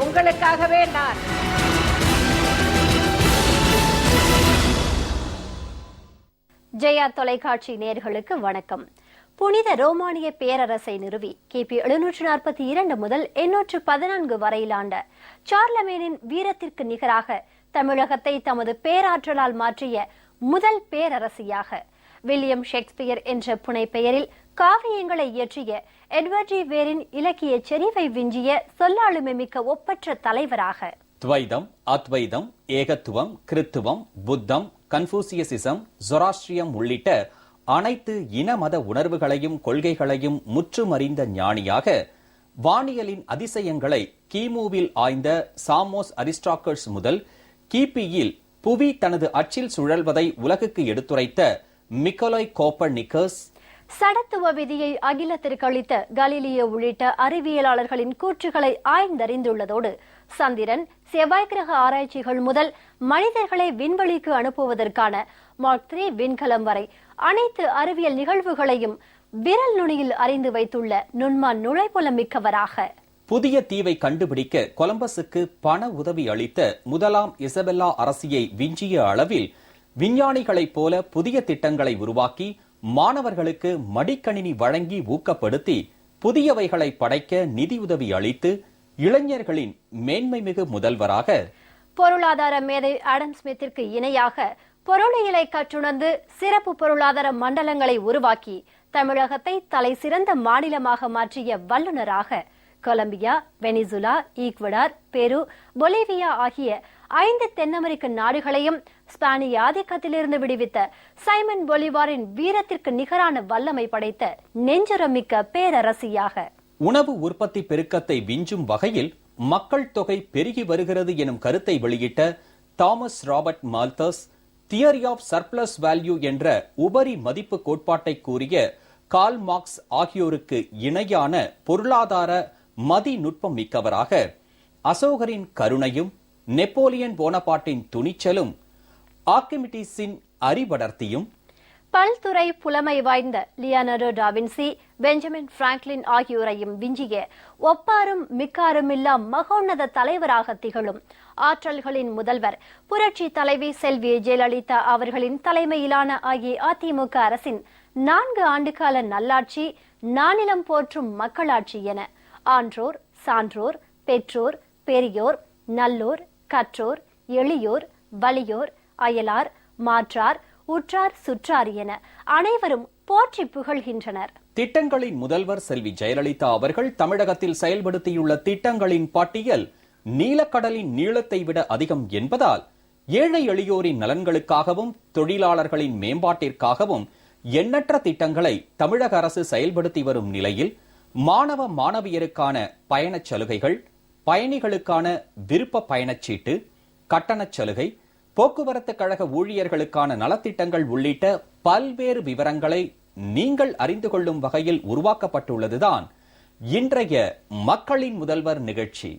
உங்களுக்காகவே நான். ஜெயா தொலைக்காட்சி நேயர்களுக்கு வணக்கம். புனித ரோமானிய பேரரசை நிறுவி கிபி 742 முதல் 814 வரையிலாண்ட சார்லமேனின் வீரத்திற்கு நிகராக தமிழகத்தை தமது பேராற்றலால் மாற்றிய முதல் பேரரசியாக வில்லியம் ஷேக்ஸ்பியர் என்ற புனை பெயரில் காவியங்களை இயற்றிய எட்வர்ட் ஜி வேரின் இலக்கிய செறிவை விஞ்சிய சொல்லாளுமை மிக்க ஒப்பற்ற தலைவராக துவைதம், அத்வைதம், ஏகத்துவம், கிறித்துவம், புத்தம், கன்பூசியசிசம், ஜொராஸ்ட்ரியம் உள்ளிட்ட அனைத்து இன மத உணர்வுகளையும் கொள்கைகளையும் முற்றுமறிந்த ஞானியாக வானியலின் அதிசயங்களை கிமுவில் ஆய்ந்த சாமோஸ் அரிஸ்டாக்கர்ஸ் முதல் கிபியில் புவி தனது அச்சில் சுழல்வதை உலகுக்கு எடுத்துரைத்த மிக்கோலாய் கோப்பர்னிக்கஸ், சடத்துவ விதியை அகிலத்திற்கு அளித்த கலீலியோ உள்ளிட்ட அறிவியலாளர்களின் கூற்றுகளை ஆய்ந்தறிந்துள்ளதோடு சந்திரன், செவ்வாய் கிரக ஆராய்ச்சிகள் முதல் மனிதர்களை விண்வெளிக்கு அனுப்புவதற்கான மார்க் 3 விண்கலம் வரை அனைத்து அறிவியல் நிகழ்வுகளையும் விரல் நுனியில் அறிந்து வைத்துள்ள நுண்மான் நுழைப்புலம் மிக்கவராக புதிய தீவை கண்டுபிடிக்க கொலம்பஸுக்கு பண உதவி அளித்த முதலாம் இசபெல்லா அரசியை விஞ்சிய அளவில் விஞ்ஞானிகளைப் போல புதிய திட்டங்களை உருவாக்கி மாணவர்களுக்கு மடிக்கணினி வழங்கி ஊக்கப்படுத்தி புதியவைகளை படைக்க நிதியுதவி அளித்து இளைஞர்களின் மேன்மைமிகு முதல்வராக பொருளாதார மேதை ஆடம் ஸ்மித்திற்கு இணையாக பொருளியலை கற்றுணர்ந்து சிறப்பு பொருளாதார மண்டலங்களை உருவாக்கி தமிழகத்தை தலை சிறந்த மாநிலமாக மாற்றிய வல்லுநராக கொலம்பியா, வெனிசுலா, ஈக்வடார், பெரு, பொலிவியா ஆகிய 5 தென் அமெரிக்க நாடுகளையும் ஸ்பானிய ஆதிக்கத்திலிருந்து விடுவித்த சைமன் பொலிவாரின் வீரத்திற்கு நிகரான வல்லமை படைத்த நெஞ்சுரமிக்க பேரரசியாக உணவு உற்பத்தி பெருக்கத்தை விஞ்சும் வகையில் மக்கள் தொகை பெருகி வருகிறது எனும் கருத்தை வெளியிட்ட Thomas Robert Malthus, theory of surplus value என்ற உபரி மதிப்பு கோட்பாட்டை கூறிய கார்ல் மார்க்ஸ் ஆகியோருக்கு இணையான பொருளாதார மதிநுட்பம் மிக்கவராக அசோகரின் கருணையும், நெப்போலியன் போனபார்ட்டின் துணிச்சலும், ஆர்க்கிமிடிஸின் அறிவடர்த்தியும், பல்துறை புலமை வாய்ந்த லியோனார்டோ டாவின்சி, பெஞ்சமின் பிராங்க்லின் ஆகியோரையும் விஞ்சிய ஒப்பாரும் மிக்காரும் இல்லா மகோன்னத தலைவராக திகழும் ஆற்றல்களின் முதல்வர் புரட்சி தலைவி செல்வி ஜெயலலிதா அவர்களின் தலைமையிலான அஇஅதிமுக அரசின் 4 ஆண்டுகால நல்லாட்சி, நானிலம் போற்றும் மக்களாட்சி என ஆன்றோர், சான்றோர், பெற்றோர், பெரியோர், நல்லோர், கற்றோர், எளியோர், வலியோர், அயலார், மாற்றார், உற்றார், சுற்றார் என அனைவரும் போற்றி புகழ்கின்றனர். திட்டங்களின் முதல்வர் செல்வி ஜெயலலிதா அவர்கள் தமிழகத்தில் செயல்படுத்தியுள்ள திட்டங்களின் பட்டியல் நீலக்கடலின் நீளத்தை விட அதிகம் என்பதால் ஏழை எளியோரின் நலன்களுக்காகவும் தொழிலாளர்களின் மேம்பாட்டிற்காகவும் எண்ணற்ற திட்டங்களை தமிழக அரசு செயல்படுத்தி வரும் நிலையில் மாணவ மாணவியருக்கான பயணச் சலுகைகள், பயணிகளுக்கான விருப்ப பயணச்சீட்டு, கட்டணச் சலுகை, போக்குவரத்து கழக ஊழியர்களுக்கான நலத்திட்டங்கள் உள்ளிட்ட பல்வேறு விவரங்களை நீங்கள் அறிந்து கொள்ளும் வகையில் உருவாக்கப்பட்டுள்ளதுதான் இன்றைய மக்களின் முதல்வர் நிகழ்ச்சி.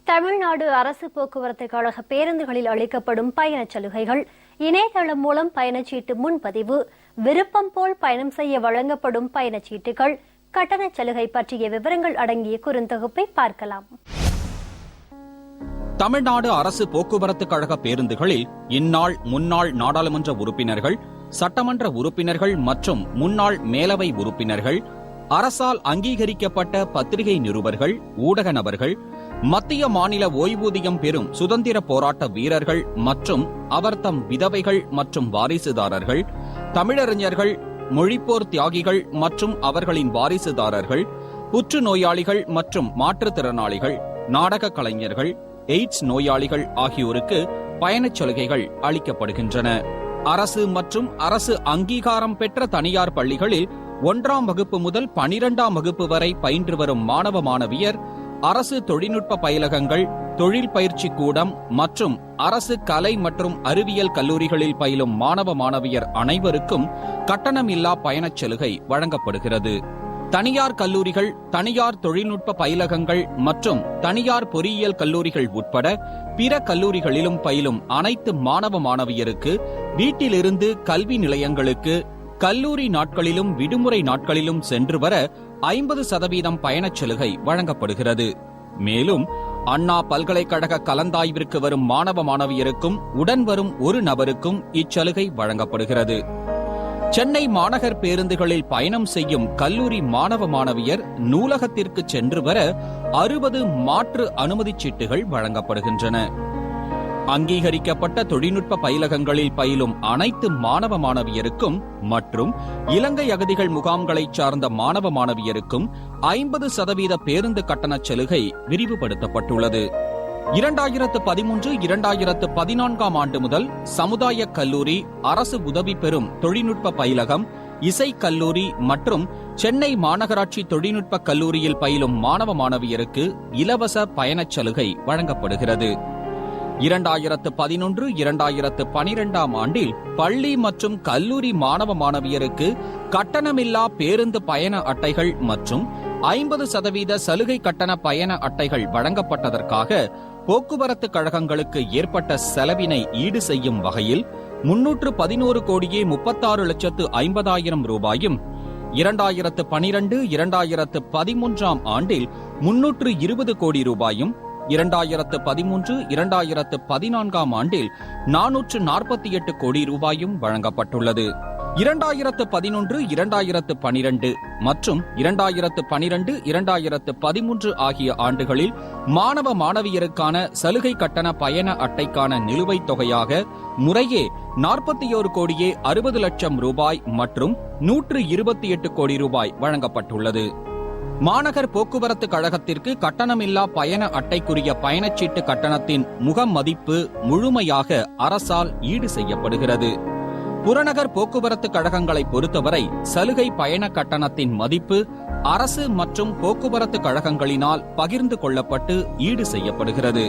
தமிழ்நாடு அரசு போக்குவரத்து கழக பேருந்துகளில் அளிக்கப்படும் பயணச் சலுகைகள், இணையதளம் மூலம் பயணச்சீட்டு முன்பதிவு, விருப்பம் போல் பயணம் செய்ய வழங்கப்படும் பயணச்சீட்டுகள், கட்டணச் சலுகை பற்றிய விவரங்கள் அடங்கிய குறுந்தொகுப்பை பார்க்கலாம். தமிழ்நாடு அரசு போக்குவரத்து கழக பேருந்துகளில் இந்நாள் முன்னாள் நாடாளுமன்ற உறுப்பினர்கள், சட்டமன்ற உறுப்பினர்கள் மற்றும் முன்னாள் மேலவை உறுப்பினர்கள், அரசால் அங்கீகரிக்கப்பட்ட பத்திரிகை நிருபர்கள், ஊடக நபர்கள், மத்திய மாநில ஓய்வூதியம் பெறும் சுதந்திர போராட்ட வீரர்கள் மற்றும் அவர்தம் விதவைகள் மற்றும் வாரிசுதாரர்கள், தமிழறிஞர்கள், மொழிப்போர் தியாகிகள் மற்றும் அவர்களின் வாரிசுதாரர்கள், புற்றுநோயாளிகள் மற்றும் மாற்றுத்திறனாளிகள், நாடக கலைஞர்கள், எய்ட்ஸ் நோயாளிகள் ஆகியோருக்கு பயணச் சலுகைகள் அளிக்கப்படுகின்றன. அரசு மற்றும் அரசு அங்கீகாரம் பெற்ற தனியார் பள்ளிகளில் 1ஆம் வகுப்பு முதல் 12ஆம் வகுப்பு வரை பயின்று வரும் மாணவ மாணவியர், அரசு தொழில்நுட்ப பயிலகங்கள், தொழில் பயிற்சி கூடம் மற்றும் அரசு கலை மற்றும் அறிவியல் கல்லூரிகளில் பயிலும் மாணவ மாணவியர் அனைவருக்கும் கட்டணமில்லா பயணச் சலுகை வழங்கப்படுகிறது. தனியார் கல்லூரிகள், தனியார் தொழில்நுட்ப பயிலகங்கள் மற்றும் தனியார் பொறியியல் கல்லூரிகள் உட்பட பிற கல்லூரிகளிலும் பயிலும் அனைத்து மாணவ மாணவியருக்கு வீட்டிலிருந்து கல்வி நிலையங்களுக்கு கல்லூரி நாட்களிலும் விடுமுறை நாட்களிலும் சென்று வர 50% பயணச் சலுகை வழங்கப்படுகிறது. மேலும் அண்ணா பல்கலைக்கழக கலந்தாய்விற்கு வரும் மாணவ மாணவியருக்கும் உடன் வரும் ஒரு நபருக்கும் இச்சலுகை வழங்கப்படுகிறது. சென்னை மாநகர் பேருந்துகளில் பயணம் செய்யும் கல்லூரி மாணவ மாணவியர் நூலகத்திற்கு சென்று வர 60 மாற்று அனுமதிச் சீட்டுகள் வழங்கப்படுகின்றன. அங்கீகரிக்கப்பட்ட தொழில்நுட்ப பயிலகங்களில் பயிலும் அனைத்து மாணவ மாணவியருக்கும் மற்றும் இலங்கை அகதிகள் முகாம்களைச் சார்ந்த மாணவ மாணவியருக்கும் 50% பேருந்து கட்டணச் சலுகை விரிவுபடுத்தப்பட்டுள்ளது. 2013-2014 ஆண்டு முதல் சமுதாய கல்லூரி, அரசு உதவி பெறும் தொழில்நுட்ப பயிலகம், இசை கல்லூரி மற்றும் சென்னை மாநகராட்சி தொழில்நுட்ப கல்லூரியில் பயிலும் மாணவ மாணவியருக்கு இலவச பயணச் சலுகை வழங்கப்படுகிறது. 2011-2012 ஆண்டில் பள்ளி மற்றும் கல்லூரி மாணவ மாணவியருக்கு கட்டணமில்லா பேருந்து பயண அட்டைகள் மற்றும் 50% சலுகை கட்டண பயண அட்டைகள் வழங்கப்பட்டதற்காக போக்குவரத்து கழகங்களுக்கு ஏற்பட்ட செலவினை ஈடு செய்யும் வகையில் 311,36,50,000 ரூபாயும், 2012-2013 ஆண்டில் 320 கோடி ரூபாயும், 2013-2014 ஆண்டில் 448 கோடி ரூபாயும் வழங்கப்பட்டுள்ளது. 2011-2012 மற்றும் 2012-2013 ஆகிய ஆண்டுகளில் மாணவ மாணவியருக்கான சலுகை கட்டண பயண அட்டைக்கான நிலுவைத் தொகையாக முறையே 41 கோடியே 60 லட்சம் ரூபாய் மற்றும் 128 கோடி ரூபாய் வழங்கப்பட்டுள்ளது. மாநகர் போக்குவரத்து கழகத்திற்கு கட்டணமில்லா பயண அட்டைக்குரிய பயணச்சீட்டு கட்டணத்தின் முகமதிப்பு முழுமையாக அரசால் ஈடு செய்யப்படுகிறது. புறநகர் போக்குவரத்து கழகங்களை பொறுத்தவரை சலுகை பயண கட்டணத்தின் மதிப்பு அரசு மற்றும் போக்குவரத்து கழகங்களினால் பகிர்ந்து கொள்ளப்பட்டு ஈடு செய்யப்படுகிறது.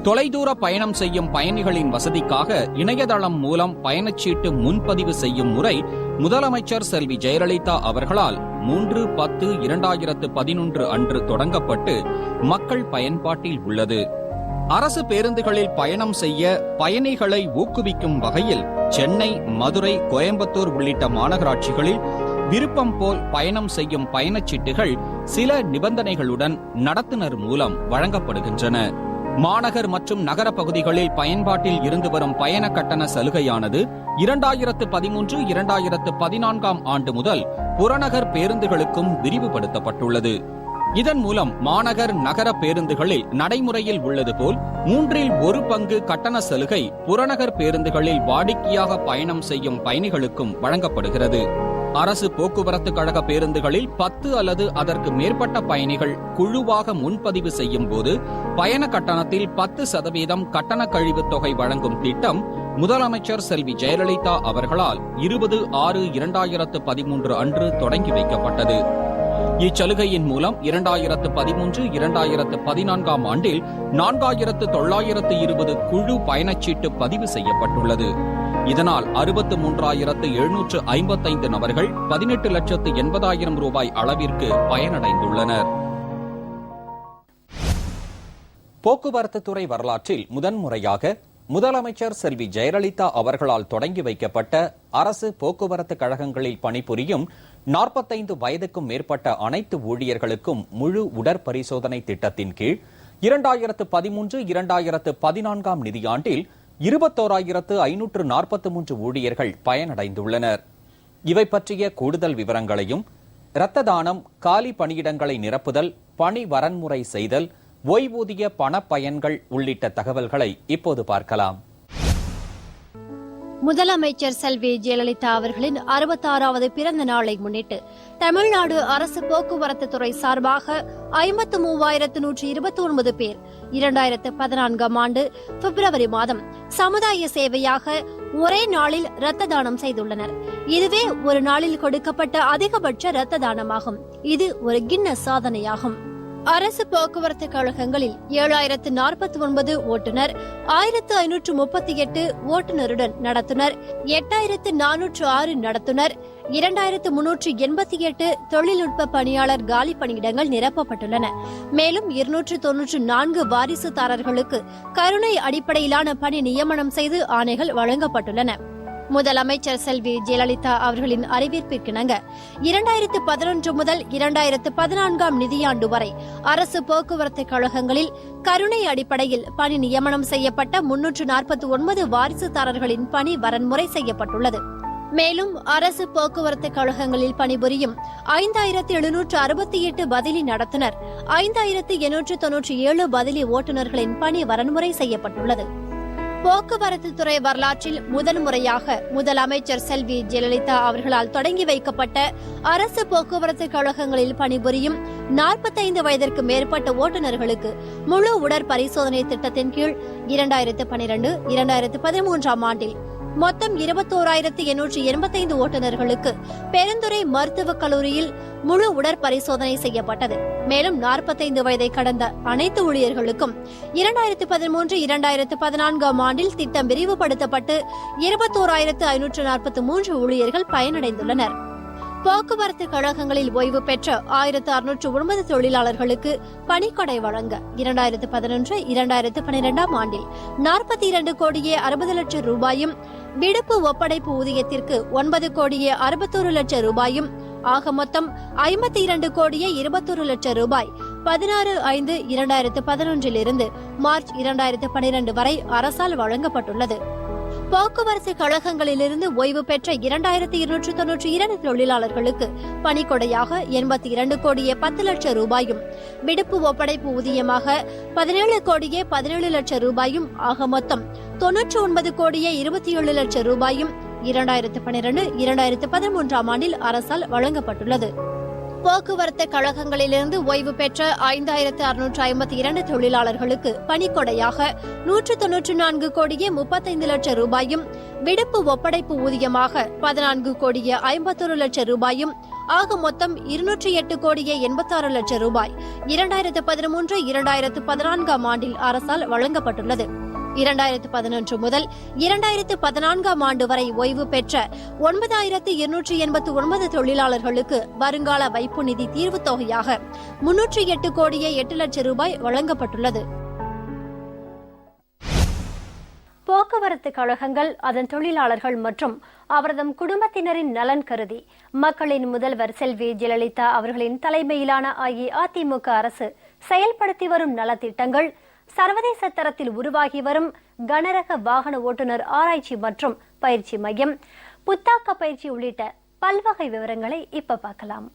தொலைதூர பயணம் செய்யும் பயணிகளின் வசதிக்காக இணையதளம் மூலம் பயணச்சீட்டு முன்பதிவு செய்யும் முறை முதலமைச்சர் செல்வி ஜெயலலிதா அவர்களால் 3/10/2011 அன்று தொடங்கப்பட்டு மக்கள் பயன்பாட்டில் உள்ளது. அரசு பேருந்துகளில் பயணம் செய்ய பயணிகளை ஊக்குவிக்கும் வகையில் சென்னை, மதுரை, கோயம்புத்தூர் உள்ளிட்ட மாநகராட்சிகளில் விருப்பம் போல் பயணம் செய்யும் பயணச்சீட்டுகள் சில நிபந்தனைகளுடன் நடத்துனர் மூலம் வழங்கப்படுகின்றன. மாநகர் மற்றும் நகர பகுதிகளில் பயன்பாட்டில் இருந்து வரும் பயண கட்டண சலுகையானது 2013-2014 ஆண்டு முதல் புறநகர் பேருந்துகளுக்கும் விரிவுபடுத்தப்பட்டுள்ளது. இதன் மூலம் மாநகர், நகர பேருந்துகளில் நடைமுறையில் உள்ளது போல் 1/3 கட்டண சலுகை புறநகர் பேருந்துகளில் வாடிக்கையாக பயணம் செய்யும் பயணிகளுக்கும் வழங்கப்படுகிறது. அரசு போக்குவரத்து கழக பேருந்துகளில் 10 அல்லது அதற்கு மேற்பட்ட பயணிகள் குழுவாக முன்பதிவு செய்யும் போது பயண கட்டணத்தில் 10% கட்டண கழிவுத் தொகை வழங்கும் திட்டம் முதலமைச்சர் செல்வி ஜெயலலிதா அவர்களால் 20/6/2013 அன்று தொடங்கி வைக்கப்பட்டது. இச்சலுகையின் மூலம் 2013-2014 ஆண்டில் 4,920 குழு பயணச்சீட்டு பதிவு செய்யப்பட்டுள்ளது. இதனால் 63,755 நபர்கள் 18,80,000 ரூபாய் அளவிற்கு பயனடைந்துள்ளனர். போக்குவரத்து துறை வரலாற்றில் முதன்முறையாக முதலமைச்சர் செல்வி ஜெயலலிதா அவர்களால் தொடங்கி வைக்கப்பட்ட அரசு போக்குவரத்து கழகங்களில் பணிபுரியும் 45 வயதுக்கும் மேற்பட்ட அனைத்து ஊழியர்களுக்கும் முழு உடற்பரிசோதனை திட்டத்தின் கீழ் 2013-2014 நிதியாண்டில் 21,543 ஊழியர்கள் பயனடைந்துள்ளனர். இவை பற்றிய கூடுதல் விவரங்களையும் இரத்த தானம், காலி பணியிடங்களை நிரப்புதல், பணி வரன்முறை செய்தல், ஓய்வூதிய பண பயன்கள் உள்ளிட்ட தகவல்களை இப்போது பார்க்கலாம். முதலமைச்சர் செல்வி ஜெயலலிதா அவர்களின் 66வது பிறந்த நாளை முன்னிட்டு தமிழ்நாடு அரசு போக்குவரத்து துறை சார்பாக 53,129 பேர் 2014 ஆண்டு பிப்ரவரி மாதம் சமுதாய சேவையாக ஒரே நாளில் இரத்த தானம் செய்துள்ளனர். இதுவே ஒரு நாளில் கொடுக்கப்பட்ட அதிகபட்ச இரத்த தானமாகும். இது ஒரு கின்னஸ் சாதனையாகும். அரசு போக்குவரத்து கழகங்களில் 7,049 ஓட்டுநர், 1,538 ஓட்டுநருடன் நடத்துனர், 8,406 நடத்துனர், 2388 தொழில்நுட்ப பணியாளர் காலி பணியிடங்கள் நிரப்பப்பட்டுள்ளன. மேலும் 294 வாரிசுதாரர்களுக்கு கருணை அடிப்படையிலான பணி நியமனம் செய்து ஆணைகள் வழங்கப்பட்டுள்ளன. முதலமைச்சர் செல்வி ஜெயலலிதா அவர்களின் அறிவிப்பிற்கிணங்க 2011 முதல் 2014 நிதியாண்டு வரை அரசு போக்குவரத்து கழகங்களில் கருணை அடிப்படையில் பணி நியமனம் செய்யப்பட்ட 349 வாரிசுதாரர்களின் பணி வரன்முறை செய்யப்பட்டுள்ளது. மேலும் அரசு போக்குவரத்து கழகங்களில் பணிபுரியும் 5768 பதிலி நடத்துனர், 5897 பதிலி ஓட்டுநர்களின் பணி வரன்முறை செய்யப்பட்டுள்ளது. போக்குவரத்து துறை வரலாற்றில் முதன்முறையாக முதலமைச்சர் செல்வி ஜெயலலிதா அவர்களால் தொடங்கி வைக்கப்பட்ட அரசு போக்குவரத்து கழகங்களில் பணிபுரியும் 45 வயதிற்கு மேற்பட்ட ஓட்டுநர்களுக்கு முழு உடற்பரிசோதனை திட்டத்தின் கீழ் 2012-2013 ஆண்டில் மொத்தம் 21,885 ஓட்டுநர்களுக்கு பெருந்துறை மருத்துவக் கல்லூரியில் முழு உடற்பரிசோதனை செய்யப்பட்டது. மேலும் 45 வயதை கடந்த அனைத்து ஊழியர்களுக்கும் 2013-2014 ஆண்டில் திட்டம் விரிவுபடுத்தப்பட்டு 21,543 ஊழியர்கள் பயனடைந்துள்ளனர். போக்குவரத்து கழகங்களில் ஓய்வு பெற்ற 1,609 தொழிலாளர்களுக்கு பணிக்கொடை வழங்க 2011-2012 ஆண்டில் 42 கோடியே 60 லட்சம் ரூபாயும், விடுப்பு ஒப்படைப்பு ஊதியத்திற்கு 9 கோடியே 61 லட்சம் ரூபாயும், ஆக மொத்தம் 52 கோடியே 21 லட்சம் ரூபாய் 16/5/2011 இருந்து மார்ச் 2012 வரை அரசால் வழங்கப்பட்டுள்ளது. போக்குவரத்து கழகங்களிலிருந்து ஓய்வு பெற்ற 2,292 தொழிலாளர்களுக்கு பணிக்கொடையாக 82 கோடியே 10 லட்சம் ரூபாயும், விடுப்பு ஒப்படைப்பு ஊதியமாக 17 கோடியே 17 லட்சம் ரூபாயும், ஆக மொத்தம் 99 கோடியே 27 லட்சம் ரூபாயும் 2012-2013 ஆண்டில் அரசால் வழங்கப்பட்டுள்ளது. போக்குவரத்து கழகங்களிலிருந்து ஓய்வு பெற்ற 5,652 தொழிலாளர்களுக்கு பணிக்கொடையாக 194 கோடியே 35 லட்சம் ரூபாயும், விடுப்பு ஒப்படைப்பு ஊதியமாக 14 கோடியே 51 லட்சம் ரூபாயும், ஆக மொத்தம் 208 கோடியே 86 லட்சம் ரூபாய் 2013-2014 ஆண்டில் அரசால் வழங்கப்பட்டுள்ளது. 2011 முதல் 2014 ஆண்டு வரை ஓய்வு பெற்ற 9,289 தொழிலாளர்களுக்கு வருங்கால வைப்பு நிதி தீர்வு தொகையாக 308 கோடியே 8 லட்சம் ரூபாய் வழங்கப்பட்டுள்ளது. போக்குவரத்து கழகங்கள் அதன் தொழிலாளர்கள் மற்றும் அவரது குடும்பத்தினரின் நலன் கருதி மக்களின் முதல்வர் செல்வி ஜெயலலிதா அவர்களின் தலைமையிலான அஇஅதிமுக அரசு செயல்படுத்தி வரும் நலத்திட்டங்கள், சர்வதேச தரத்தில் உருவாகி வரும் கனரக வாகன ஓட்டுநர் ஆராய்ச்சி மற்றும் பயிற்சி மையம், புத்தாக்க பயிற்சி உள்ளிட்ட பல்வகை விவரங்களை இப்ப பார்க்கலாம்.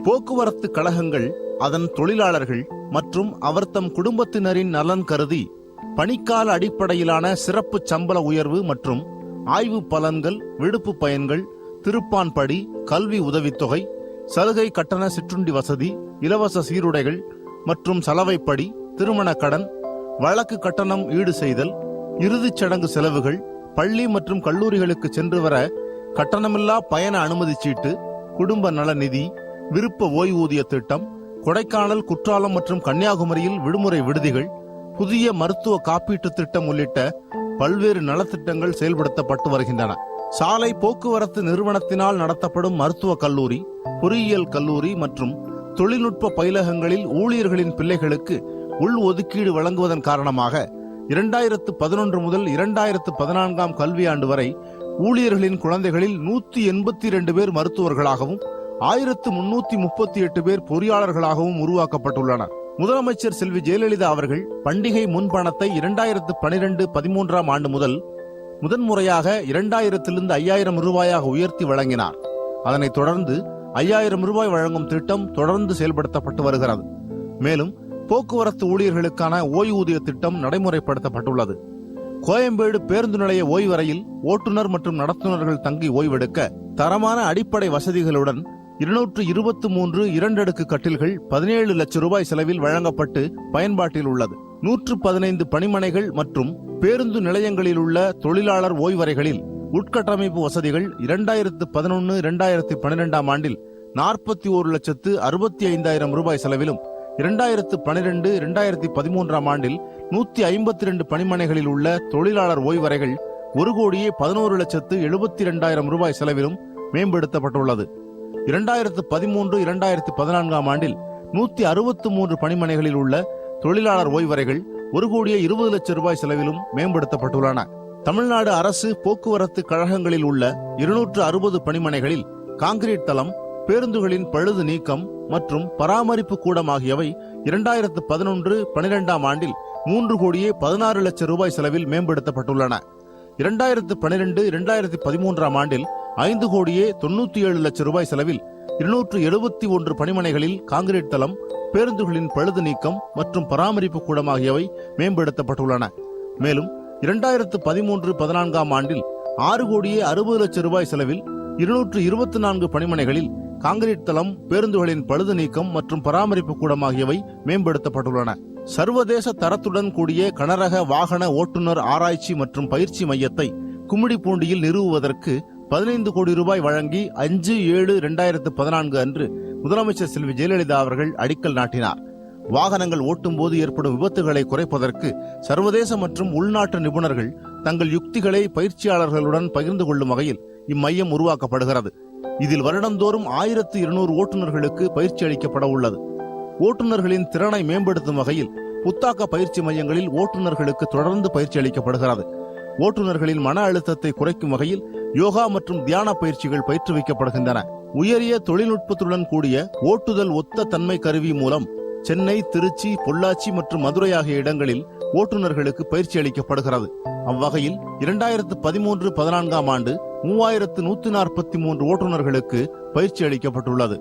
போக்குவரத்து கழகங்கள் அதன் தொழிலாளர்கள் மற்றும் அவர்தம் குடும்பத்தினரின் நலன் கருதி பணிக்கால அடிப்படையிலான சிறப்பு சம்பள உயர்வு மற்றும் ஆய்வு பலன்கள், விடுப்பு பயன்கள், திருப்பான்படி, கல்வி உதவித்தொகை, சலுகை கட்டண சிற்றுண்டி வசதி, இலவச சீருடைகள் மற்றும் சலவைப்படி, திருமண கடன், வழக்கு கட்டணம் ஈடு செய்தல், இறுதிச் சடங்கு செலவுகள், பள்ளி மற்றும் கல்லூரிகளுக்கு சென்று வர கட்டணமில்லா பயண அனுமதி சீட்டு, குடும்ப நல நிதி, விருப்ப ஓய்வூதிய திட்டம், கொடைக்கானல், குற்றாலம் மற்றும் கன்னியாகுமரியில் விடுமுறை விடுதிகள், புதிய மருத்துவ காப்பீட்டு திட்டம் உள்ளிட்ட பல்வேறு நலத்திட்டங்கள் செயல்படுத்தப்பட்டு வருகின்றன. சாலை போக்குவரத்து நிறுவனத்தினால் நடத்தப்படும் மருத்துவ கல்லூரி, பொறியியல் கல்லூரி மற்றும் தொழில்நுட்ப பயிலகங்களில் ஊழியர்களின் பிள்ளைகளுக்கு உள் ஒதுக்கீடு வழங்குவதன் காரணமாக 2011 முதல் 2014 கல்வியாண்டு வரை ஊழியர்களின் குழந்தைகளில் 182 பேர் மருத்துவர்களாகவும் 1338 பேர் பொறியாளர்களாகவும் உருவாக்கப்பட்டுள்ளனர். முதலமைச்சர் செல்வி ஜெயலலிதா அவர்கள் பண்டிகை முன்பணத்தை 2012-13 ஆண்டு முதல் முதன்முறையாக 2000 5,000 ரூபாயாக உயர்த்தி வழங்கினார். அதனைத் தொடர்ந்து 5,000 ரூபாய் வழங்கும் திட்டம் தொடர்ந்து செயல்படுத்தப்பட்டு வருகிறது. மேலும் போக்குவரத்து ஊழியர்களுக்கான ஓய்வூதிய திட்டம் நடைமுறைப்படுத்தப்பட்டுள்ளது. கோயம்பேடு பேருந்து நிலைய ஓய்வறையில் ஓட்டுநர் மற்றும் நடத்துனர்கள் தங்கி ஓய்வெடுக்க தரமான அடிப்படை வசதிகளுடன் 223 2 கட்டில்கள் 17 லட்சம் ரூபாய் செலவில் வழங்கப்பட்டு பயன்பாட்டில் உள்ளது. 115 பணிமனைகள் மற்றும் பேருந்து நிலையங்களில் உள்ள தொழிலாளர் ஓய்வறைகளில் உட்கட்டமைப்பு வசதிகள் 2011-2012 ஆண்டில் 41,65,000 ரூபாய் செலவிலும், 2012-2013 ஆண்டில் 152 பணிமனைகளில் உள்ள தொழிலாளர் ஓய்வறைகள் 1,11,72,72,000 ரூபாய் செலவிலும் மேம்படுத்தப்பட்டுள்ளது. 2013-2014 ஆண்டில் 163 பணிமனைகளில் உள்ள தொழிலாளர் ஓய்வறைகள் 1,20,00,000 ரூபாய் செலவிலும் மேம்படுத்தப்பட்டுள்ளன. தமிழ்நாடு அரசு போக்குவரத்து கழகங்களில் உள்ள 260 பணிமனைகளில் கான்கிரீட் தளம், பேருந்துகளின் பழுது நீக்கம் மற்றும் பராமரிப்பு கூடம் ஆகியவை 2011-12 ஆண்டில் 3,16,00,000 ரூபாய் செலவில் மேம்படுத்தப்பட்டுள்ளன. 2012-2013 ஆண்டில் 5,97,00,000 ரூபாய் செலவில் 271 பணிமனைகளில் கான்கிரீட் தளம், பேருந்துகளின் பழுது நீக்கம் மற்றும் பராமரிப்பு கூடம் ஆகியவை மேம்படுத்தப்பட்டுள்ளன. மேலும் 2013-14 ஆண்டில் 6,60,00,000 ரூபாய் செலவில் 224 பணிமனைகளில் கான்கிரீட் தளம், பேருந்துகளின் பழுது நீக்கம் மற்றும் பராமரிப்பு கூடம் ஆகியவை மேம்படுத்தப்பட்டுள்ளன. சர்வதேச தரத்துடன் கூடிய கனரக வாகன ஓட்டுநர் ஆராய்ச்சி மற்றும் பயிற்சி மையத்தை கும்மிடிப்பூண்டியில் நிறுவுவதற்கு 15 கோடி ரூபாய் வழங்கி 5/7/2014 அன்று முதலமைச்சர் செல்வி ஜெயலலிதா அவர்கள் அடிக்கல் நாட்டினார். வாகனங்கள் ஓட்டும் போது ஏற்படும் விபத்துகளை குறைப்பதற்கு சர்வதேச மற்றும் உள்நாட்டு நிபுணர்கள் தங்கள் யுக்திகளை பயிற்சியாளர்களுடன் பகிர்ந்து கொள்ளும் வகையில் இம்மையம் உருவாக்கப்படுகிறது. இதில் வருடந்தோறும் 1200 ஓட்டுநர்களுக்கு பயிற்சி அளிக்கப்பட உள்ளது. ஓட்டுநர்களின் திறனை மேம்படுத்தும் வகையில் புத்தாக்க பயிற்சி மையங்களில் ஓட்டுநர்களுக்கு தொடர்ந்து பயிற்சி அளிக்கப்படுகிறது. ஓட்டுநர்களின் மன அழுத்தத்தை குறைக்கும் வகையில் யோகா மற்றும் தியான பயிற்சிகள் பயிற்றுவிக்கப்படுகின்றன. உயரிய தொழில்நுட்பத்துடன் கூடிய ஓட்டுதல் ஒத்த தன்மை கருவி மூலம் சென்னை, திருச்சி, பொள்ளாச்சி மற்றும் மதுரை ஆகிய இடங்களில் ஓட்டுநர்களுக்கு பயிற்சி அளிக்கப்படுகிறது. அவ்வகையில் 2013-14 ஆண்டு 3,143 ஓட்டுநர்களுக்கு பயிற்சி அளிக்கப்பட்டுள்ளது.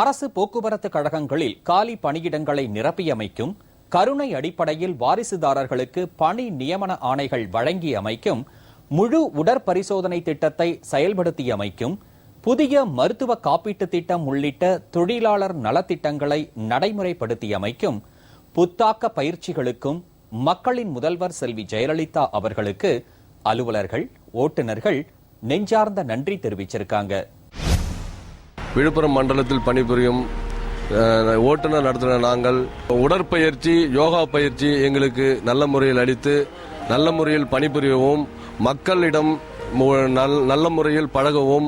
அரசு போக்குவரத்து கழகங்களில் காலி பணியிடங்களை நிரப்பியமைக்கும், கருணை அடிப்படையில் வாரிசுதாரர்களுக்கு பணி நியமன ஆணைகள் வழங்கி அமைக்கும், முழு உடற்பரிசோதனை திட்டத்தை செயல்படுத்தி அமைக்கும், புதிய மருத்துவ காப்பீட்டு திட்டம் உள்ளிட்ட தொழிலாளர் நலத்திட்டங்களை நடைமுறைப்படுத்தி அமைக்கும், புத்தாக்க பயிற்சிகளுக்கும் மக்களின் முதல்வர் செல்வி ஜெயலலிதா அவர்களுக்கு அலுவலர்கள், ஓட்டுநர்கள் நெஞ்சார்ந்த நன்றி தெரிவிச்சிருக்காங்க. விழுப்புரம் மண்டலத்தில் பணிபுரியும் ஓட்டுநர் நடத்துகிற நாங்கள் உடற்பயிற்சி, யோகா பயிற்சி எங்களுக்கு நல்ல முறையில் அளித்து நல்ல முறையில் பணிபுரியவும், மக்களிடம் நல்ல முறையில் பழகவும்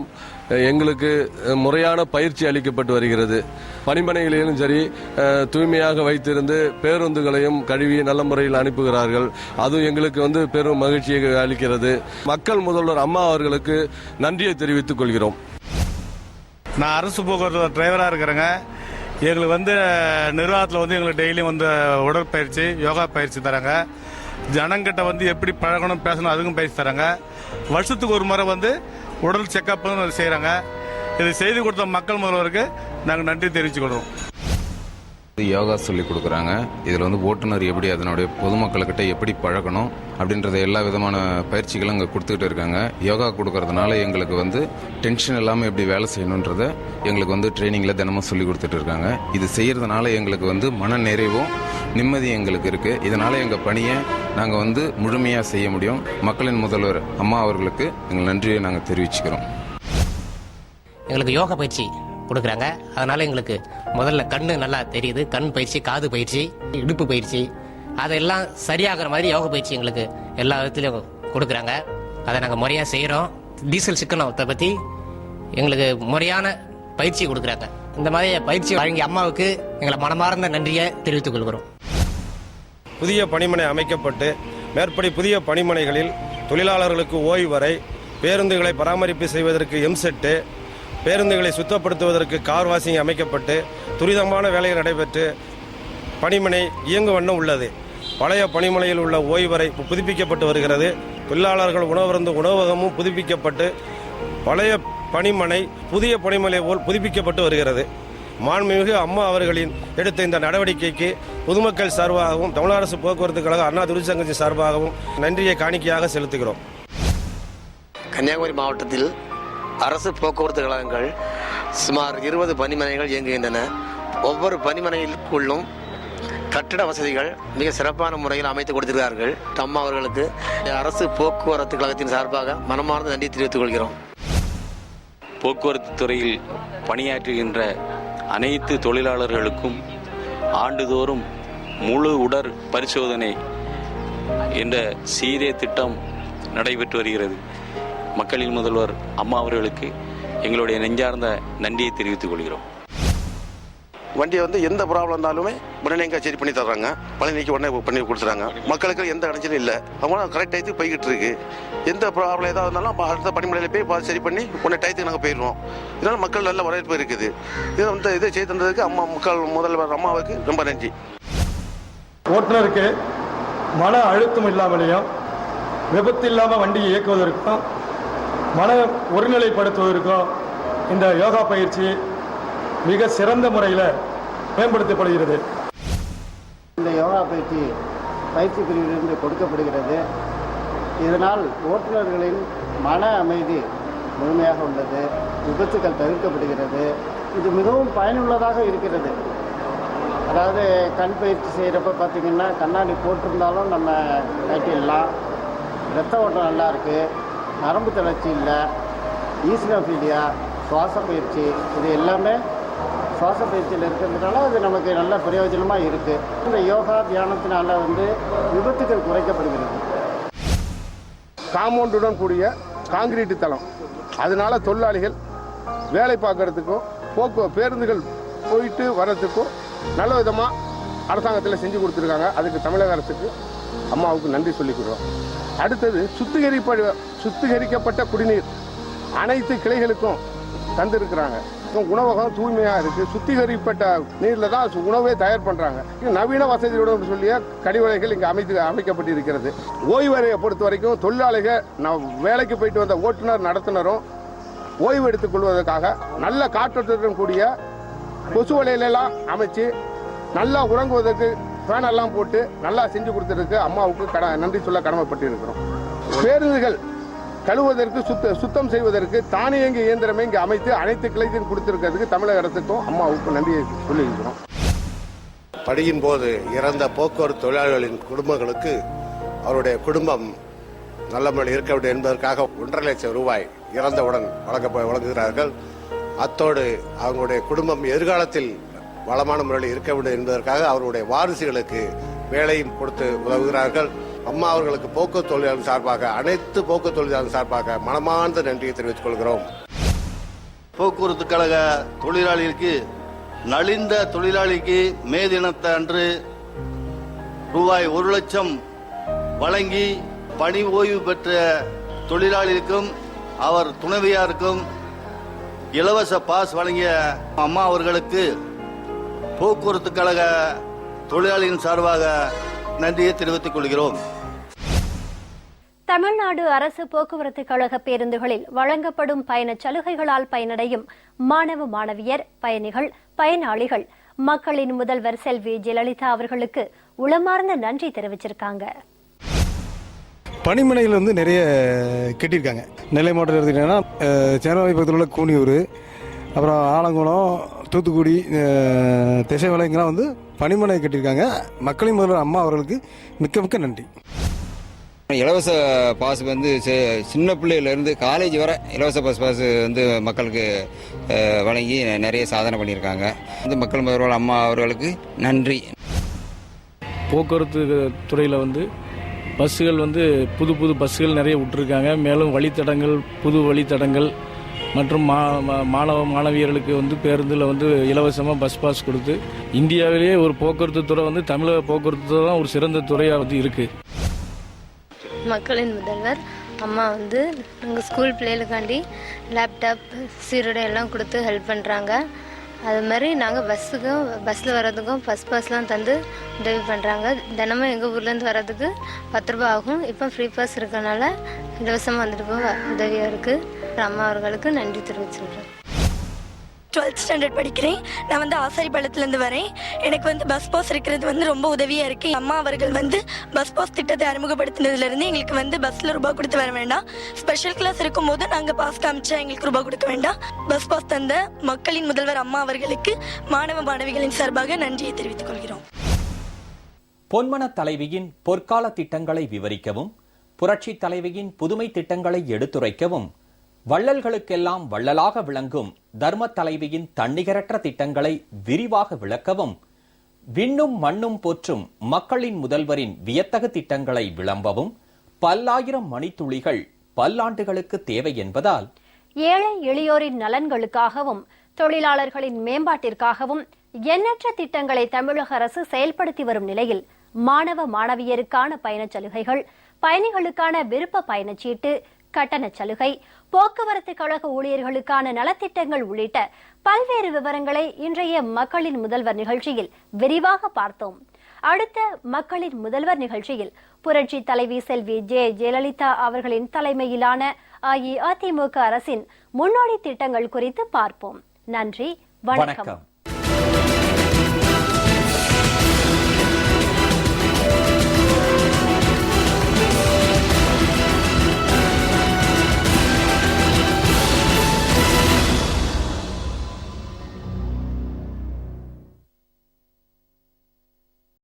எங்களுக்கு முறையான பயிற்சி அளிக்கப்பட்டு வருகிறது. பணிமனைகளிலும் சரி தூய்மையாக வைத்திருந்து பேருந்துகளையும் கழுவி நல்ல முறையில் அனுப்புகிறார்கள். அது எங்களுக்கு பெரும் மகிழ்ச்சியை அளிக்கிறது. மக்கள் முதல்வர் அம்மா அவர்களுக்கு நன்றியை தெரிவித்துக் கொள்கிறோம். நான் அரசு போக்குவரத்து டிரைவராக இருக்கிறேங்க. எங்களுக்கு நிர்வாகத்தில் எங்களுக்கு டெய்லியும் உடற்பயிற்சி, யோகா பயிற்சி தராங்க. ஜனங்கிட்ட எப்படி பழகணும், பேசணும் அதுக்கும் பயிற்சி தராங்க. வருஷத்துக்கு ஒரு முறை உடல் செக்கப் செய்கிறாங்க. இதை செய்து கொடுத்த மக்கள் முதல்வருக்கு நாங்கள் நன்றி தெரிவிச்சுக்கிறோம். யோகா சொல்லி கொடுக்குறாங்க. இதில் ஓட்டுநர் எப்படி அதனுடைய பொதுமக்கள்கிட்ட எப்படி பழகணும் அப்படின்றத எல்லா விதமான பயிற்சிகளும் இங்கே கொடுத்துக்கிட்டு இருக்காங்க. யோகா கொடுக்கறதுனால எங்களுக்கு டென்ஷன் இல்லாமல் எப்படி வேலை செய்யணுன்றத எங்களுக்கு ட்ரைனிங்கில் தினமும் சொல்லி கொடுத்துட்டு இருக்காங்க. இது செய்யறதுனால எங்களுக்கு மன நிறைவும் நிம்மதி எங்களுக்கு இருக்குது. இதனால் எங்கள் பணியை நாங்கள் முழுமையாக செய்ய முடியும். மக்களின் முதல்வர் அம்மா அவர்களுக்கு எங்கள் நன்றியை நாங்கள் தெரிவிச்சுக்கிறோம். எங்களுக்கு யோகா பயிற்சி கொடுக்குறாங்க. அதனால எங்களுக்கு முதல்ல கண்ணு நல்லா தெரியுது. கண் பயிற்சி, காது பயிற்சி, இடுப்பு பயிற்சி அதெல்லாம் சரியாகிற மாதிரி யோகா பயிற்சி எங்களுக்கு எல்லா விதத்திலையும் கொடுக்குறாங்க. அதை நாங்கள் முறையாக செய்கிறோம். டீசல் சிக்கனத்தை பற்றி எங்களுக்கு முறையான பயிற்சி கொடுக்குறாங்க. இந்த மாதிரி பயிற்சி வழங்கிய அம்மாவுக்கு எங்களை மனமார்ந்த நன்றியை தெரிவித்துக் கொள்கிறோம். புதிய பணிமனை அமைக்கப்பட்டு மேற்படி புதிய பணிமனைகளில் தொழிலாளர்களுக்கு ஓய்வறை, பேருந்துகளை பராமரிப்பு செய்வதற்கு எம்செட்டு, பேருந்துகளை சுத்தப்படுத்துவதற்கு கார் வாஷிங் அமைக்கப்பட்டு துரிதமான வேலைகள் நடைபெற்று பணிமனை இயங்கு வண்ணம் உள்ளது. பழைய பணிமனையில் உள்ள ஓய்வறை புதுப்பிக்கப்பட்டு வருகிறது. தொழிலாளர்கள் உணவருந்து உணவகமும் புதுப்பிக்கப்பட்டு பழைய பணிமனை புதிய பணிமனை போல் புதுப்பிக்கப்பட்டு வருகிறது. மாண்புமிகு அம்மா அவர்களின் எடுத்த இந்த நடவடிக்கைக்கு பொதுமக்கள் சார்பாகவும் தமிழக அரசு போக்குவரத்து கழக அண்ணா தொழிற்சங்கத்தின் சார்பாகவும் நன்றியை காணிக்கையாக செலுத்துகிறோம். கன்னியாகுமரி மாவட்டத்தில் அரசு போக்குவரத்து கழகங்கள் சுமார் 20 பணிமனைகள் இயங்குகின்றன. ஒவ்வொரு பணிமனைக்குள்ளும் கட்டிட வசதிகள் மிக சிறப்பான முறையில் அமைத்து கொடுத்திருக்கிறார்கள். அம்மா அவர்களுக்கு அரசு போக்குவரத்து கழகத்தின் சார்பாக மனமார்ந்த நன்றி தெரிவித்துக் கொள்கிறோம். போக்குவரத்து துறையில் பணியாற்றுகின்ற அனைத்து தொழிலாளர்களுக்கும் ஆண்டுதோறும் முழு உடற் பரிசோதனை என்ற சீரிய திட்டம் நடைபெற்று வருகிறது. மக்களின் முதல்வர் அம்மா அவர்களுக்கு எங்களுடைய நெஞ்சார்ந்த நன்றியை தெரிவித்துக் கொள்கிறோம். வண்டியை வந்து எந்த ப்ராப்ளம் இருந்தாலுமே உடனே எங்கே சரி பண்ணி தர்றாங்க. பழனிக்கு உடனே பண்ணி கொடுத்துறாங்க. மக்களுக்கு எந்த அடைச்சலும் இல்லை. அவங்க கரெக்ட் டயத்துக்கு போய்கிட்டு இருக்கு. எந்த ப்ராப்ளம் ஏதாவது இருந்தாலும் அடுத்த பணிமனையில் போய் சரி பண்ணி உடனே டயத்துக்கு நாங்கள் போயிடுவோம். இதனால் மக்கள் நல்ல வரவேற்பு இருக்குது. இதை வந்து இதை செய்து தந்ததுக்கு மக்கள் முதல்வர் அம்மாவுக்கு ரொம்ப நன்றி. ஓட்டுநருக்கு மன அழுத்தம் இல்லாமலேயும் விபத்து இல்லாமல் வண்டியை இயக்குவதற்கும் மன ஒருநிலைப்படுத்துவதற்கும் இந்த யோகா பயிற்சி மிக சிறந்த முறையில் மேம்படுத்தப்படுகிறது. இந்த யோகா பயிற்சி பிரிவிலிருந்து கொடுக்கப்படுகிறது. இதனால் ஓட்டுநர்களின் மன அமைதி முழுமையாக உள்ளது. விபத்துக்கள் தவிர்க்கப்படுகிறது. இது மிகவும் பயனுள்ளதாக இருக்கிறது. அதாவது கண் பயிற்சி செய்கிறப்ப பார்த்திங்கன்னா கண்ணாடி போட்டிருந்தாலும் நம்ம கட்டிடலாம். ரத்த ஓட்டம் நல்லா இருக்குது. நரம்பு தளர்ச்சி இல்லை. ஈஸ்னோஃபீலியா, சுவாச பயிற்சி, இது எல்லாமே சுவாச பயிற்சியில் இருக்கிறதுனால அது நமக்கு நல்ல பிரயோஜனமாக இருக்குது. இந்த யோகா தியானத்தினால வந்து விபத்துக்கள் குறைக்கப்படுகிறது. காம்பவுண்டுடன் கூடிய காங்கிரீட்டு தளம், அதனால தொழிலாளிகள் வேலை பார்க்கறதுக்கும் பேருந்துகள் போயிட்டு வர்றதுக்கும் நல்ல விதமாக அரசாங்கத்தில் செஞ்சு கொடுத்துருக்காங்க. அதுக்கு தமிழக அரசுக்கு அம்மாவுக்கு நன்றி சொல்லிக்கிறோம். அடுத்தது சுத்திகரிக்கப்பட்ட குடிநீர் அனைத்து கிளைகளுக்கும் தந்திருக்கிறாங்க. உணவகம் தூய்மையாக இருக்குது. சுத்திகரிக்கப்பட்ட நீரில் தான் உணவே தயார் பண்ணுறாங்க. நவீன வசதியுடன் சொல்லிய கழிவறைகள் இங்கே அமைக்கப்பட்டிருக்கிறது. ஓய்வறையை பொறுத்த வரைக்கும் தொழிலாளிகள் வேலைக்கு போயிட்டு வந்த ஓட்டுநர் நடத்துனரும் ஓய்வு எடுத்துக் கொள்வதற்காக நல்ல காற்றோட்டத்துடன் கூடிய கொசு வலையிலெல்லாம் அமைச்சு நல்லா உறங்குவதற்கு ஃபேன் எல்லாம் போட்டு நல்லா செஞ்சு கொடுத்ததுக்கு அம்மாவுக்கு நன்றி சொல்ல கடமைப்பட்டு இருக்கிறோம். பேருந்துகள் கழுவுவதற்கு சுத்தம் செய்வதற்கு தானியங்கி இயந்திரமே இங்கே அமைத்து அனைத்து கிளைக்கும் கொடுத்திருக்கிறதுக்கு தமிழக அரசுக்கும் அம்மாவுக்கு நன்றியை சொல்லியிருக்கிறோம். பணியின் போது இறந்த போக்குவரத்து தொழிலாளர்களின் குடும்பங்களுக்கு அவருடைய குடும்பம் நல்ல முறையில் இருக்க வேண்டும் என்பதற்காக 1.5 லட்சம் ரூபாய் இறந்தவுடன் வழங்குகிறார்கள். அத்தோடு அவங்களுடைய குடும்பம் எதிர்காலத்தில் வளமான முறையில் இருக்க வேண்டும் என்பதற்காக அவருடைய வாரிசுகளுக்கு வேலையும் கொடுத்து உதவுகிறார்கள். அம்மா அவர்களுக்கு போக்குவரத்து தொழிலாளர் சார்பாக அனைத்து போக்குவரத்து தொழிலாளர் சார்பாக மனமார்ந்த நன்றியை தெரிவித்துக் கொள்கிறோம். போக்குவரத்து கழக தொழிலாளிகளுக்கு நலிந்த தொழிலாளிக்கு மே தினத்தை அன்று ரூபாய் 1 லட்சம் வழங்கி பணி ஓய்வு பெற்ற தொழிலாளிகளுக்கும் அவர் துணைவியாருக்கும் இலவச பாஸ் வழங்கிய அம்மா அவர்களுக்கு போக்குவரத்து கழக தொழிலாளியின் சார்பாக நன்றியை தெரிவித்துக் கொள்கிறோம். தமிழ்நாடு அரசு போக்குவரத்து கழக பேருந்துகளில் வழங்கப்படும் பயண சலுகைகளால் பயனடையும் மாணவ மாணவியர், பயணிகள், பயனாளிகள் மக்களின் முதல்வர் செல்வி ஜெயலலிதா அவர்களுக்கு உளமார்ந்த நன்றி தெரிவிச்சிருக்காங்க. பணிமனையில் வந்து நிறைய கட்டியிருக்காங்க. நெல்லை மாவட்டம் எடுத்துக்கிட்டீங்கன்னா சேனவாய் பக்கத்தில் உள்ள கூனியூர், அப்புறம் ஆலங்குளம், தூத்துக்குடி, திசைவலைங்கெல்லாம் வந்து பணிமனை கட்டியிருக்காங்க. மக்களின் முதல்வர் அம்மா அவர்களுக்கு மிக்க மிக்க நன்றி. இலவச பாஸ் வந்து சின்ன பிள்ளையிலேருந்து காலேஜ் வரை இலவச பாஸ் வந்து மக்களுக்கு வழங்கி நிறைய சாதனை பண்ணியிருக்காங்க. வந்து மக்கள் முதல்வர் அம்மா அவர்களுக்கு நன்றி. போக்குவரத்து துறையில் வந்து பஸ்ஸுகள் வந்து புது பஸ்ஸுகள் நிறைய விட்டுருக்காங்க. மேலும் வழித்தடங்கள், புது வழித்தடங்கள் மற்றும் மாணவ மாணவியர்களுக்கு வந்து பேருந்தில் வந்து இலவசமாக பஸ் பாஸ் கொடுத்து இந்தியாவிலேயே ஒரு போக்குவரத்து துறை வந்து தமிழக போக்குவரத்து துறை தான் ஒரு சிறந்த துறையாக வந்து இருக்குது. மக்களின் முதல்வர் அம்மா வந்து எங்கள் ஸ்கூல் பிள்ளைகளுக்காண்டி லேப்டாப், சீருடை எல்லாம் கொடுத்து ஹெல்ப் பண்ணுறாங்க. அது மாதிரி நாங்கள் பஸ்ஸில் வர்றதுக்கும் பஸ் பாஸ்லாம் தந்து உதவி பண்ணுறாங்க. தினமும் எங்கள் ஊர்லேருந்து வர்றதுக்கு 10 ரூபா ஆகும். இப்போ ஃப்ரீ பாஸ் இருக்கனால இலவசமாக வந்துட்டு போக உதவியாக இருக்குது. அம்மா அவர்களுக்கு நன்றி தெரிவிச்சுக்கிறேன். 12th ஸ்டாண்டர்ட் படிக்கிறேன். நான் வந்து ஆசாரிபாளையத்துலேருந்து வரேன். எனக்கு வந்து பஸ் பாஸ் இருக்கிறது வந்து ரொம்ப உதவியாக இருக்குது. அம்மா அவர்கள் வந்து பஸ் பாஸ் திட்டத்தை அறிமுகப்படுத்தினதுலேருந்து எங்களுக்கு வந்து பஸ்ஸில் ரூபா கொடுத்து வர வேண்டாம். ஸ்பெஷல் கிளாஸ் இருக்கும்போது நாங்கள் பாஸ் காமிச்சா எங்களுக்கு ரூபா கொடுக்க வேண்டாம். பஸ் பாஸ் தந்த மக்களின் முதல்வர் அம்மா அவர்களுக்கு மாணவ மாணவிகளின் சார்பாக நன்றியை தெரிவித்துக் கொள்கிறோம். பொன்மன தலைவியின் பொற்கால திட்டங்களை விவரிக்கவும், புரட்சி தலைவியின் புதுமை திட்டங்களை எடுத்துரைக்கவும், வள்ளல்களுக்கெல்லாம் வள்ளலாக விளங்கும் தர்ம தலைவியின் தன்னிகரற்ற திட்டங்களை விரிவாக விளக்கவும் விண்ணும் மண்ணும் போற்றும் மக்களின் முதல்வரின் வியத்தகு திட்டங்களை விளம்பவும் பல்லாயிரம் மணித்துளிகள் பல்லாண்டுகளுக்கு தேவை என்பதால் ஏழை எளியோரின் நலன்களுக்காகவும் தொழிலாளர்களின் மேம்பாட்டிற்காகவும் எண்ணற்ற திட்டங்களை தமிழக அரசு செயல்படுத்தி வரும் நிலையில் மாணவ மாணவியருக்கான பயணச் சலுகைகள், பயணிகளுக்கான விருப்ப பயணச்சீட்டு, கட்டணச் சலுகை, போக்குவரத்து கழக ஊழியர்களுக்கான நலத்திட்டங்கள் உள்ளிட்ட பல்வேறு விவரங்களை இன்றைய மக்களின் முதல்வர் நிகழ்ச்சியில் விரிவாக பார்த்தோம். அடுத்த மக்களின் முதல்வர் நிகழ்ச்சியில் புரட்சி தலைவி செல்வி ஜெயலலிதா அவர்களின் தலைமையிலான அஇஅதிமுக அரசின் முன்னோடி திட்டங்கள் குறித்து பார்ப்போம். நன்றி, வணக்கம்.